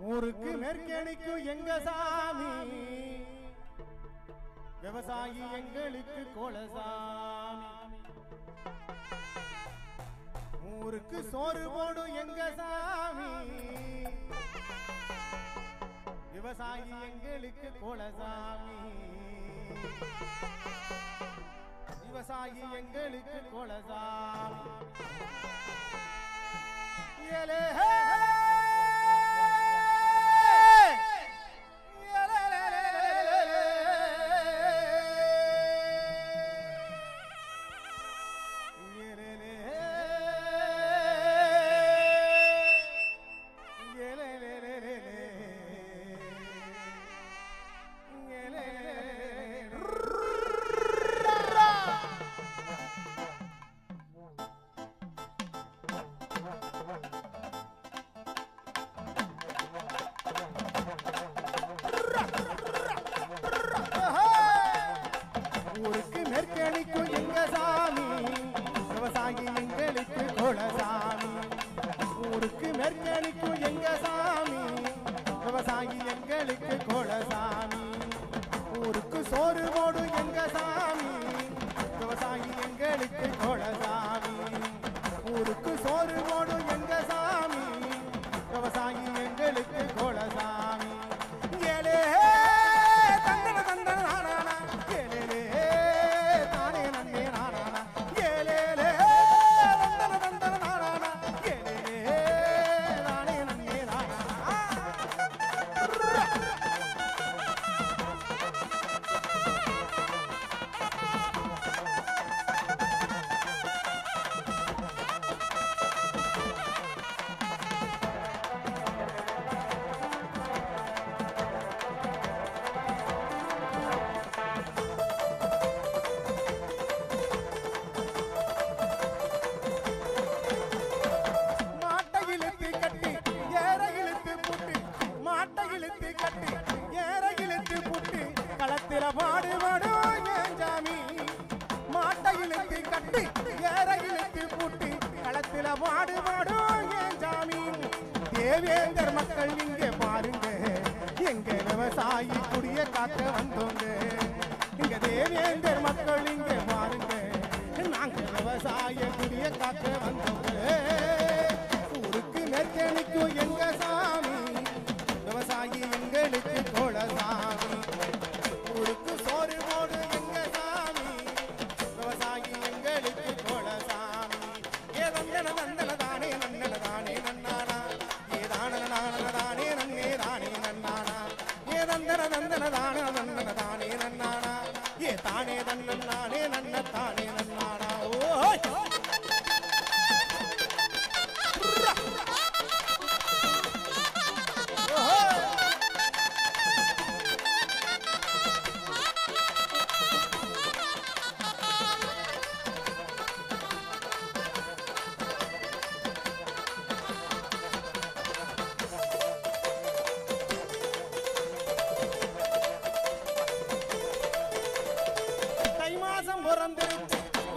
ஊருக்கு மேற்கணிக்கும் எங்க சாமி, விவசாயி எங்களுக்கு கோலசாமி. ஊருக்கு சோறு போடும் எங்க சாமி, விவசாயி எங்களுக்கு கோலசாமி. விவசாயி எங்களுக்கு கோலசாமி. ஏலே ஊருக்கு மேற்கணிக்கும் எங்க சாமி, விவசாயி எங்களுக்கு கோலசாமி. ஊருக்கு மேற்கணிக்கும் எங்க சாமி, விவசாயி எங்களுக்கு கோலசாமி. ஊருக்கு சோறு போடும் எங்க சாமி, விவசாயி எங்களுக்கு கோலசாமி. ஊருக்கு சோறு போடும் எங்க சாமி, விவசாயி எங்களுக்கு கோலசாமி. ஏலே தந்தன தந்தன நானா, ஏலே தானே நன்னே நானா, ஏலே தந்தன தந்தன நானா, ஏலே தானே நன்னே நானா. களத்தில பாடுபடும் என் சாமி, மாட்டை இழுத்து கட்டி ஏற இழுத்து பூட்டி களத்தில பாடுபடும் என் சாமி. தேவேந்தர் மக்கள் இங்கே பாருங்க, எங்க விவசாயி குடிய காக்க வந்தோங்க. இங்க தேவேந்தர் மக்கள் இங்கே பாருங்க, நாங்க விவசாய குடிய காக்க வந்தோங்க. ஊருக்கு மேற்கணிக்கும் எங்க சாமி, விவசாயி எங்களுக்கு கோலசாமி. ஊருக்கு சோறு போடு எங்க சாமி, விவசாயி எங்களுக்கு கோலசாமி. ஏதந்தன வந்தன தானே நன்னல தானே நன்னானா, ஏதான தானே நன்னே தானே நன்னானா, ஏதந்தன தந்தன தானே நன்னல தானே நன்னானா, ஏ தானே தன்னன் நானே நன்ன தானே நன்னானா. ஓ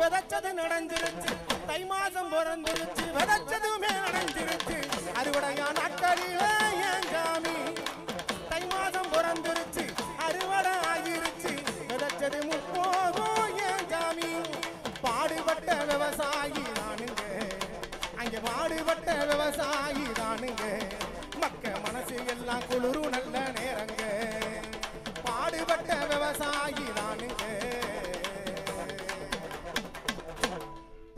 விதைச்சது நடந்துருச்சு, தை மாசம் பிறந்துருச்சு, விதைச்சதுமே நடந்துருச்சு. அறுவடையா நாட்களில என் சாமி, தை மாசம் பிறந்துருச்சு, அறுவடை ஆகிருச்சு, விதைச்சது முப்போதும் என் சாமி. பாடுபட்ட விவசாயி தானுங்க, அங்க பாடுபட்ட விவசாயி தானுங்க. மக்க மனசு எல்லாம் குளிரு நல்ல நேரங்க, பாடுபட்ட விவசாயி தானுங்க.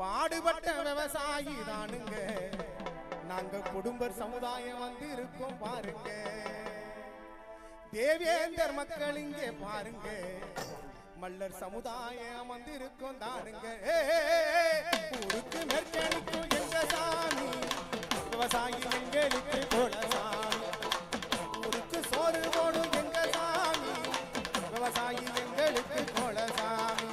பாடுபட்ட விவசாயி தானுங்க, நாங்க குடும்பர் சமுதாயம் வந்து இருக்கோம் பாருங்க. தேவேந்தர் மக்கள் இங்கே பாருங்க, மல்லர் சமுதாயம் வந்து இருக்கோம் தானுங்க. ஊருக்கு மேற்கணிக்கும் எங்க சாமி, விவசாயி எங்களுக்கு கோலசாமி. ஊருக்கு சோறு போடும் எங்க சாமி, விவசாயி எங்களுக்கு கோலசாமி.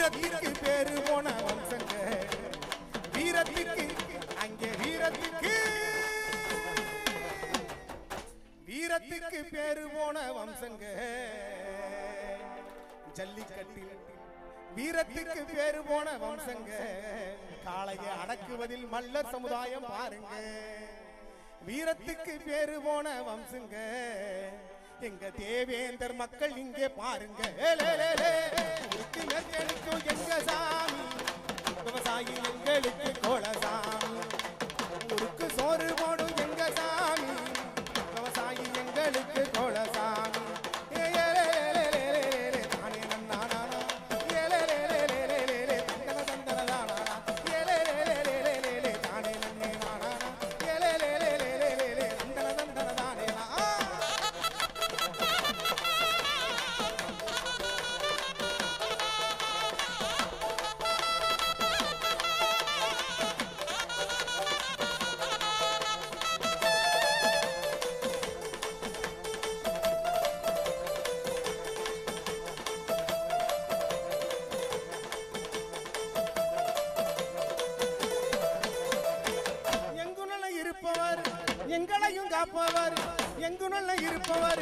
வீரத்திற்கு பேரு போன வம்சங்க வீரத்திற்கு அங்கே வீரத்திற்கு பேரு போன வம்சங்க ஜல்லிக்கட்டில் வீரத்திற்கு பேரு போன வம்சங்க காளையை அடக்குவதில் மல்லர் சமுதாயம் பாருங்க வீரத்துக்கு பேரு போன வம்சங்க எங்க தேவேந்தர் மக்கள் இங்கே பாருங்க எங்க சாமி விவசாயி எங்களுக்கு கோலசாமி ஊருக்கு சோறு போடும் எங்க சாமி விவசாயி எங்களுக்கு கோலசாமி எங்களையும் காப்பவர் எங்குள்ள இருப்பவர்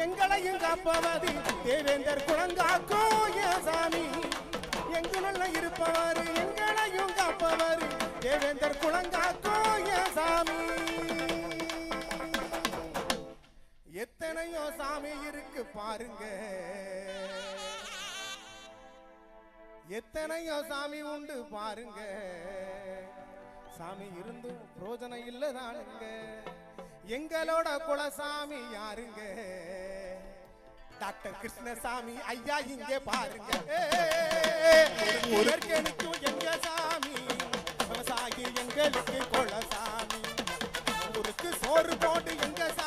எங்களையும் காப்பவர் தேவேந்தர் குலங்காக்கும் சாமி எங்குள்ள இருப்பவர் எங்களையும் காப்பவர் தேவேந்தர் குலங்காக்கும் சாமி எத்தனையோ சாமி இருக்கு பாருங்க எத்தனையோ சாமி உண்டு பாருங்க சாமி இருந்தும் பிரோஜனம் இல்லதானுங்க எங்களோட குலசாமி யாருங்க டாக்டர் கிருஷ்ணசாமி ஐயா இங்கே பாருங்க ஊருக்கும் எங்க சாமி விவசாயி எங்களுக்கு குலசாமி ஊருக்கு சோறு போட்டு எங்க சாமி